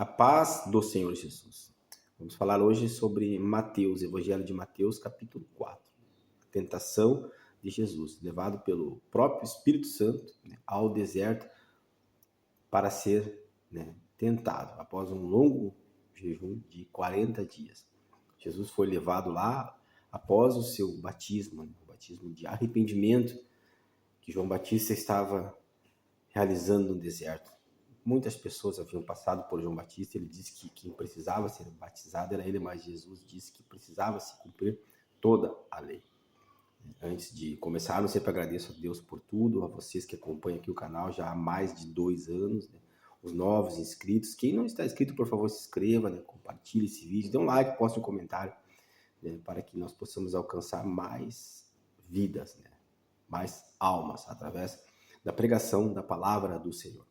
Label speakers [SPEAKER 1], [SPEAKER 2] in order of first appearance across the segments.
[SPEAKER 1] A paz do Senhor Jesus. Vamos falar hoje sobre Mateus, Evangelho de Mateus, capítulo 4. A tentação de Jesus, levado pelo próprio Espírito Santo, ao deserto para ser tentado, após um longo jejum de 40 dias. Jesus foi levado lá após o seu batismo, o batismo de arrependimento que João Batista estava realizando no deserto. Muitas pessoas haviam passado por João Batista. Ele disse que quem precisava ser batizado era ele, mas Jesus disse que precisava se cumprir toda a lei. Antes de começar, eu sempre agradeço a Deus por tudo, a vocês que acompanham aqui o canal já há mais de 2 anos, os novos inscritos. Quem não está inscrito, por favor, se inscreva, compartilhe esse vídeo, dê um like, poste um comentário, para que nós possamos alcançar mais vidas, mais almas, através da pregação da palavra do Senhor.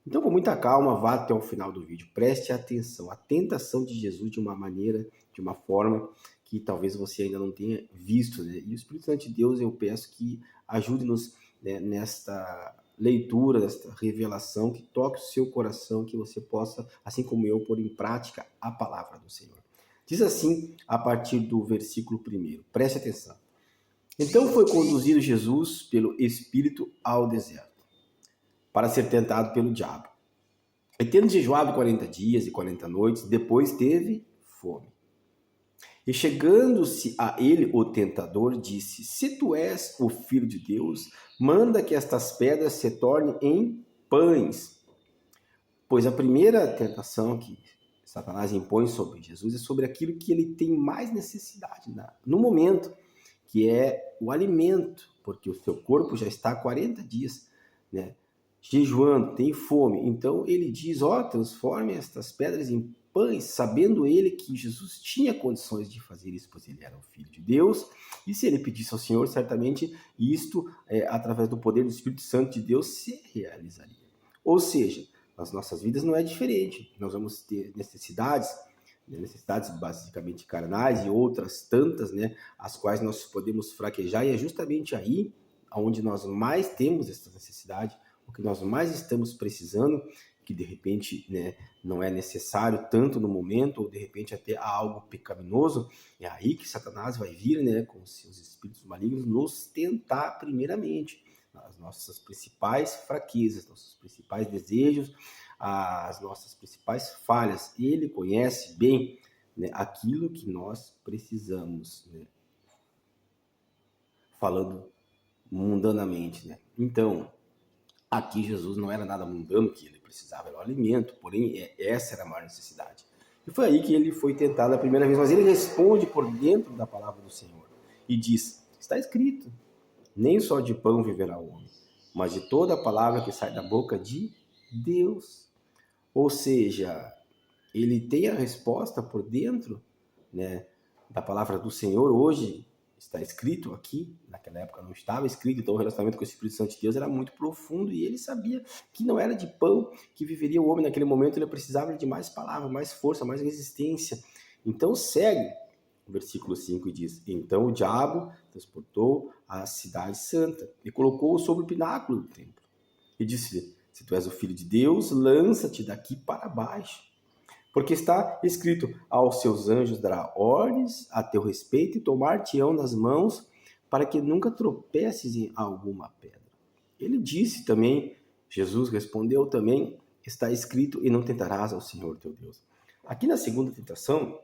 [SPEAKER 1] Então, com muita calma, vá até o final do vídeo. Preste atenção. A tentação de Jesus de uma maneira, de uma forma que talvez você ainda não tenha visto. E o Espírito Santo de Deus, eu peço que ajude-nos nesta leitura, nesta revelação, que toque o seu coração, que você possa, assim como eu, pôr em prática a palavra do Senhor. Diz assim, a partir do versículo 1. Preste atenção. Então foi conduzido Jesus pelo Espírito ao deserto, para ser tentado pelo diabo. E tendo jejuado 40 dias e 40 noites, depois teve fome. E chegando-se a ele o tentador, disse: Se tu és o Filho de Deus, manda que estas pedras se tornem em pães. Pois a primeira tentação que Satanás impõe sobre Jesus é sobre aquilo que ele tem mais necessidade no momento, que é o alimento, porque o seu corpo já está há 40 dias, jejuando, tem fome. Então ele diz, transforme estas pedras em pães, sabendo ele que Jesus tinha condições de fazer isso, pois ele era o Filho de Deus, e se ele pedisse ao Senhor, certamente isto, através do poder do Espírito Santo de Deus, se realizaria. Ou seja, nas nossas vidas não é diferente, nós vamos ter necessidades basicamente carnais e outras tantas, as quais nós podemos fraquejar, e é justamente aí onde nós mais temos essa necessidade, o que nós mais estamos precisando, que de repente não é necessário tanto no momento, ou de repente até algo pecaminoso, é aí que Satanás vai vir com seus espíritos malignos nos tentar primeiramente, as nossas principais fraquezas, nossos principais desejos, as nossas principais falhas. Ele conhece bem aquilo que nós precisamos, falando mundanamente. Então, aqui Jesus não era nada mundano que ele precisava, era o alimento, porém essa era a maior necessidade. E foi aí que ele foi tentado a primeira vez, mas ele responde por dentro da palavra do Senhor e diz, está escrito, nem só de pão viverá o homem, mas de toda a palavra que sai da boca de Deus. Ou seja, ele tem a resposta por dentro da palavra do Senhor. Hoje está escrito aqui, naquela época não estava escrito, então o relacionamento com o Espírito Santo de Deus era muito profundo, e ele sabia que não era de pão que viveria o homem naquele momento, ele precisava de mais palavra, mais força, mais resistência. Então segue o versículo 5 e diz, então o diabo transportou a cidade santa e colocou-o sobre o pináculo do templo e disse-lhe, se tu és o Filho de Deus, lança-te daqui para baixo, porque está escrito, aos seus anjos dará ordens a teu respeito e tomar-te-ão nas mãos para que nunca tropeces em alguma pedra. Ele disse também, Jesus respondeu também, está escrito, e não tentarás ao Senhor teu Deus. Aqui na segunda tentação,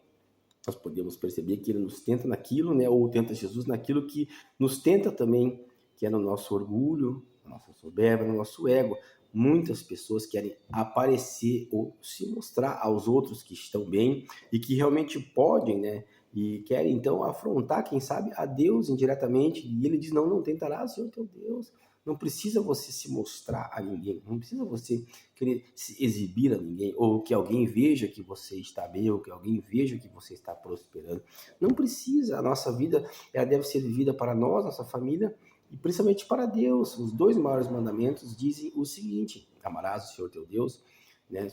[SPEAKER 1] nós podemos perceber que ele nos tenta naquilo, ou tenta Jesus naquilo que nos tenta também, que é no nosso orgulho, na nossa soberba, no nosso ego. Muitas pessoas querem aparecer ou se mostrar aos outros que estão bem e que realmente podem, e querem então afrontar, quem sabe, a Deus indiretamente. E ele diz, não tentarás o Senhor teu Deus. Não precisa você se mostrar a ninguém, não precisa você querer se exibir a ninguém, ou que alguém veja que você está bem, ou que alguém veja que você está prosperando. Não precisa, a nossa vida ela deve ser vivida para nós, nossa família, e principalmente para Deus. Os 2 maiores mandamentos dizem o seguinte, amarás o Senhor teu Deus,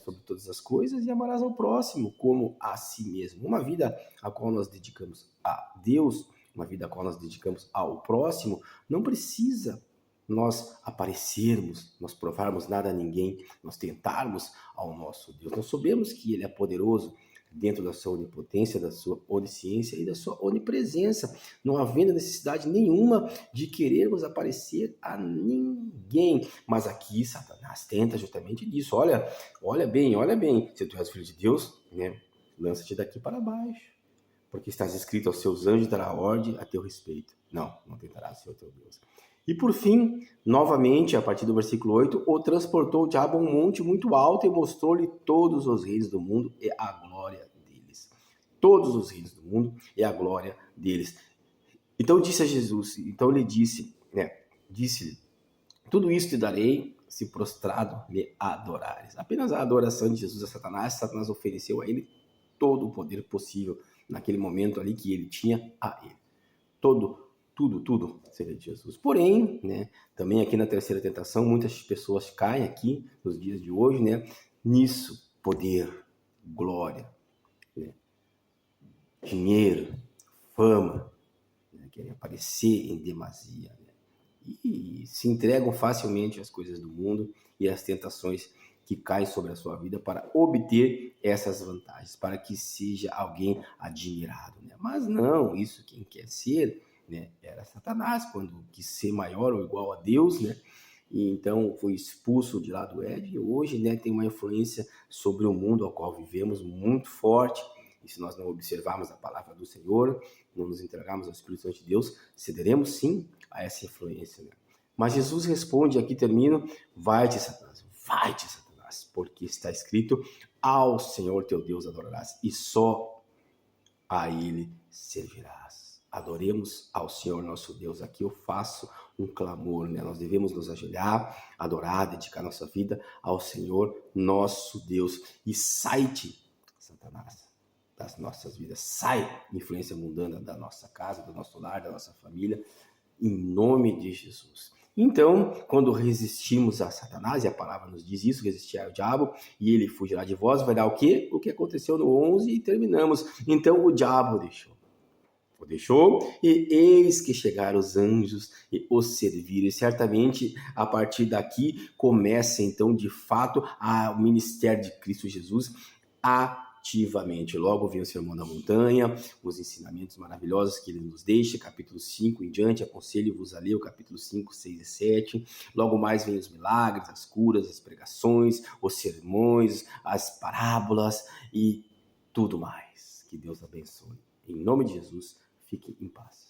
[SPEAKER 1] sobre todas as coisas, e amarás ao próximo como a si mesmo. Uma vida a qual nós dedicamos a Deus, uma vida a qual nós dedicamos ao próximo, não precisa nós aparecermos, nós provarmos nada a ninguém, nós tentarmos ao nosso Deus. Nós sabemos que Ele é poderoso dentro da sua onipotência, da sua onisciência e da sua onipresença, não havendo necessidade nenhuma de querermos aparecer a ninguém. Mas aqui Satanás tenta justamente disso. Olha bem, se tu és filho de Deus, né, lança-te daqui para baixo, porque estás escrito: aos seus anjos dará ordem a teu respeito. Não tentará ser o teu Deus. E por fim, novamente, a partir do versículo 8, o transportou o diabo a um monte muito alto e mostrou-lhe todos os reis do mundo e a glória deles. Todos os reis do mundo e a glória deles. Então disse a Jesus, então lhe disse-lhe: tudo isso te darei se prostrado me adorares. Apenas a adoração de Jesus a Satanás ofereceu a ele todo o poder possível naquele momento ali que ele tinha a ele. Tudo seria de Jesus. Porém, né, também aqui na terceira tentação, muitas pessoas caem aqui nos dias de hoje, né, nisso: poder, glória, né, dinheiro, fama, né, querem aparecer em demasia, né, e se entregam facilmente às coisas do mundo e às tentações que caem sobre a sua vida para obter essas vantagens, para que seja alguém admirado, né? Mas não, isso quem quer ser, né, era Satanás, quando quis ser maior ou igual a Deus, né? E então foi expulso de lá do Éden e hoje, né, tem uma influência sobre o mundo ao qual vivemos muito forte. E se nós não observarmos a palavra do Senhor, não nos entregarmos ao Espírito Santo de Deus, cederemos sim a essa influência, né? Mas Jesus responde, aqui termino: vai-te, Satanás, porque está escrito: ao Senhor teu Deus adorarás e só a Ele servirás. Adoremos ao Senhor nosso Deus. Aqui eu faço um clamor, né? Nós devemos nos ajoelhar, adorar, dedicar nossa vida ao Senhor nosso Deus. E sai-te, Satanás, das nossas vidas. Sai, influência mundana da nossa casa, do nosso lar, da nossa família, em nome de Jesus. Então, quando resistimos a Satanás, e a palavra nos diz isso, resistir ao diabo, e ele fugirá de vós, vai dar o quê? O que aconteceu no 11 e terminamos. Então, o diabo deixou, e eis que chegaram os anjos e os serviram. E certamente, a partir daqui, começa então, de fato, o ministério de Cristo Jesus ativamente. Logo vem o Sermão da Montanha, os ensinamentos maravilhosos que ele nos deixa, capítulo 5 em diante, aconselho-vos a ler o capítulo 5, 6 e 7. Logo mais vem os milagres, as curas, as pregações, os sermões, as parábolas e tudo mais. Que Deus abençoe. Em nome de Jesus, fique em paz.